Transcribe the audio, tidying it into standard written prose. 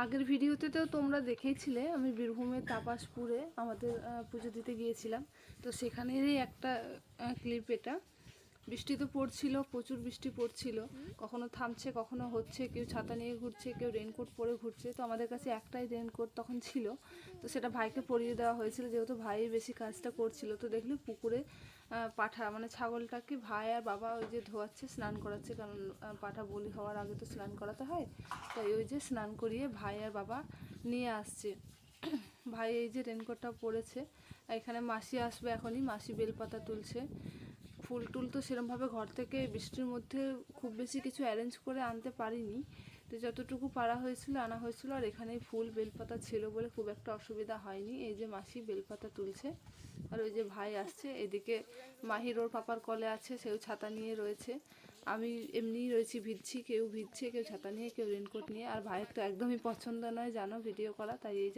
আগের ভিডিওতে তো তোমরা দেখেইছিলে আমি বীরভূমের তাপাসপুরে আমাদের পুজো দিতে গিয়েছিলাম। তো সেখানেরই একটা ক্লিপ এটা। বৃষ্টি তো পড়ছিল, প্রচুর বৃষ্টি পড়ছিল, কখনো থামছে কখনো হচ্ছে, কেউ ছাতা নিয়ে ঘুরছে, কেউ রেনকোট পরে ঘুরছে। তো আমাদের কাছে একটাই রেনকোট তখন ছিল, তো সেটা ভাইকে পরিয়ে দেওয়া হয়েছিল, যেহেতু ভাই বেশি কাজটা করছিল। তো দেখলি পুকুরে পাঠা মানে ছাগলটাকে ভাই আর বাবা ওই যে ধোয়াচ্ছে, স্নান করাচ্ছে, কারণ পাঠা বলি হওয়ার আগে তো স্নান করাতে হয়। তাই ওই যে স্নান করিয়ে ভাই আর বাবা নিয়ে আসছে। ভাই এই যে রেনকোটটা পরেছে। এখানে মাসি আসবে এখনই, মাসি বেলপাতা তুলছে। ফুল টুল তো সেরমভাবে ঘর থেকে বৃষ্টির মধ্যে খুব বেশি কিছু অ্যারেঞ্জ করে আনতে পারিনি, তো যতটুকু পারা হয়েছিল আনা হয়েছিল। আর এখানেই ফুল বেলপাতা ছিল বলে খুব একটা অসুবিধা হয়নি। এই যে মাসি বেলপাতা তুলছে, আর ওই যে ভাই আসছে। এদিকে মাহির ওর পাপার কলে আছে, সেও ছাতা নিয়ে রয়েছে। আমি এমনিই রয়েছি, ভিজছি, কেউ ভিজছে, কেউ ছাতা নিয়ে, কেউ রেনকোট নিয়ে। আর ভাইয়ের তো একদমই পছন্দ নয় জানো ভিডিও করা, তাই এই যে